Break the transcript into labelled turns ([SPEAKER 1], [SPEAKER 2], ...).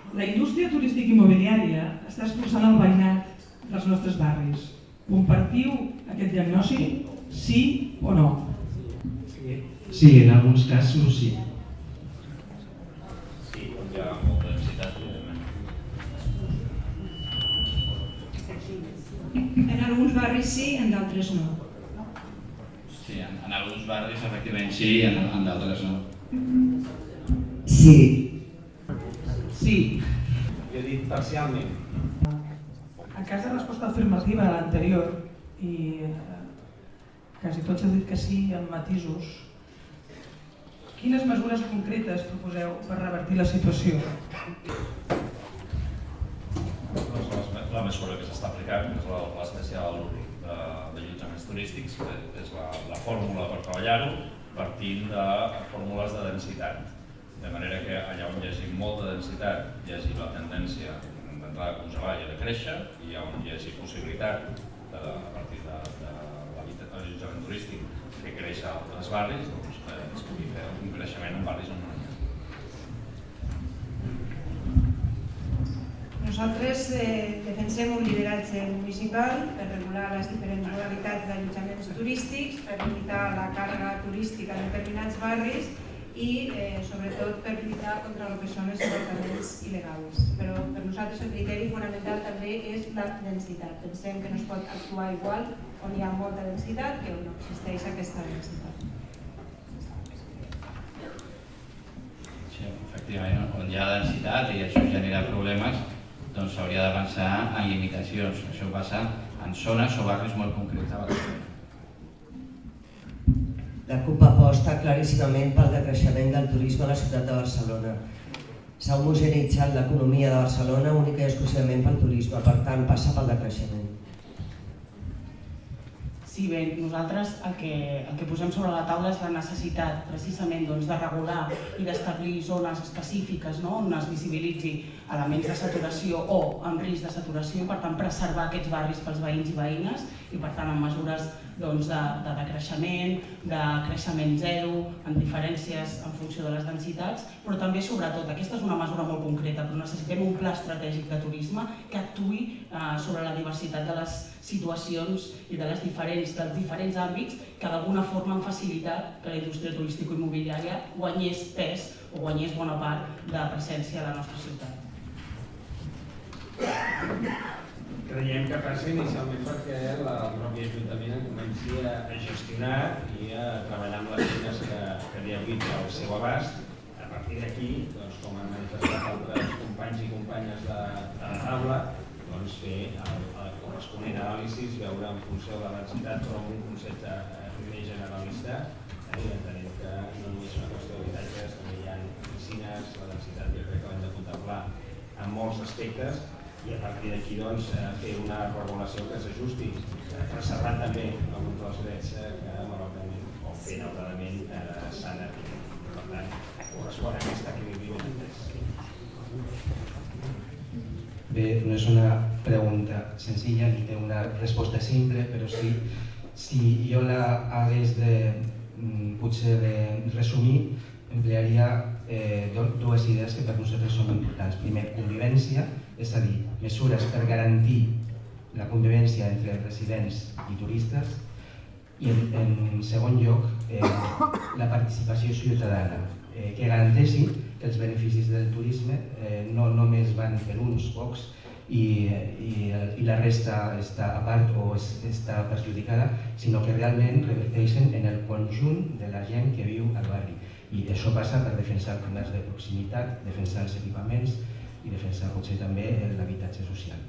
[SPEAKER 1] La indústria turística immobiliària està expulsant el veïnat dels nostres barris. Compartiu aquest diagnòstic? Sí o no?
[SPEAKER 2] Sí, en alguns casos sí.
[SPEAKER 3] Sí, on hi ha molta densitat, evidentment.
[SPEAKER 4] En alguns barris sí, en d'altres no.
[SPEAKER 3] Sí, en alguns barris efectivament sí, en d'altres no.
[SPEAKER 5] Sí.
[SPEAKER 1] Sí.
[SPEAKER 6] Jo he dit parcialment.
[SPEAKER 1] En cas de resposta afirmativa a l'anterior, i quasi tots heu dit que sí amb matisos, quines mesures concretes proposeu per revertir la situació?
[SPEAKER 3] La mesura que s'està aplicant és l'especial d'allotjaments turístics, que és la fórmula per treballar-ho, partint de fórmules de densitat. De manera que allà on hi hagi molta densitat hi hagi la tendència d'entrar a congelar i de créixer, i on hi hagi possibilitat a partir de l'allotjament turístic fer créixer els barris, doncs es pugui fer un creixement en barris on no hi ha.
[SPEAKER 4] Nosaltres defensem un lideratge municipal per regular les diferents modalitats d'allotjaments turístics, per limitar la càrrega turística en determinats barris i sobretot per lluitar contra el que són els apartaments il·legals. Però per nosaltres el criteri fonamental també és la densitat. Pensem que no es pot actuar igual on hi ha molta densitat que on no existeix aquesta densitat.
[SPEAKER 3] Sí, efectivament, on hi ha densitat i això genera problemes, doncs s'hauria de pensar en limitacions. Això passa en zones o barris molt concrets de Barcelona.
[SPEAKER 5] La CUP aposta claríssimament pel decreixement del turisme a la ciutat de Barcelona. S'ha homogeneïtzat l'economia de Barcelona única i exclusivament pel turisme, per tant passa pel decreixement.
[SPEAKER 7] Sí, bé, nosaltres el que posem sobre la taula és la necessitat precisament de regular i d'establir zones específiques on es visibilitzi elements de saturació o amb risc de saturació i per tant preservar aquests barris pels veïns i veïnes i per tant amb mesures de decreixement, de creixement zero, amb diferències en funció de les densitats, però també sobretot, aquesta és una mesura molt concreta, però necessitem un pla estratègic de turisme que actuï sobre la diversitat de les situacions i dels diferents àmbits que d'alguna forma han facilitat que la indústria turística i immobiliària guanyés pes o guanyés bona part de presència a la nostra ciutat.
[SPEAKER 6] Creiem que passa inicialment perquè el propi Ajuntament comenci a gestionar i a treballar amb les eines que li habilita al seu abast. A partir d'aquí, com han manifestat altres companys i companyes de la taula, fer el corresponent anàlisi, veure en funció de la densitat, però amb un concepte més generalista, i entenem que no només és una qüestió d'habitatges, també hi ha oficines, la densitat jo crec que l'hem de contemplar en molts aspectes, i a partir d'aquí fer una regulació que s'ajusti, preservant també alguns dels drets que malauradament o fent altrament s'han adquirit. Per tant, correspon a aquest equilibri ben entès.
[SPEAKER 2] Bé, no és una pregunta senzilla ni té una resposta simple, però sí, si jo la hagués potser de resumir, emplearia dues idees que per nosaltres són importants. Primer, convivència, és a dir, mesures per garantir la convivència entre residents i turistes, i en segon lloc, la participació ciutadana, que garanteixi que els beneficis del turisme no només van per uns pocs i la resta està a part o està perjudicada, sinó que realment reverteixen en el conjunt de la gent que viu al barri. I això passa per defensar el comerç de proximitat, defensar els equipaments i defensar potser també l'habitatge social.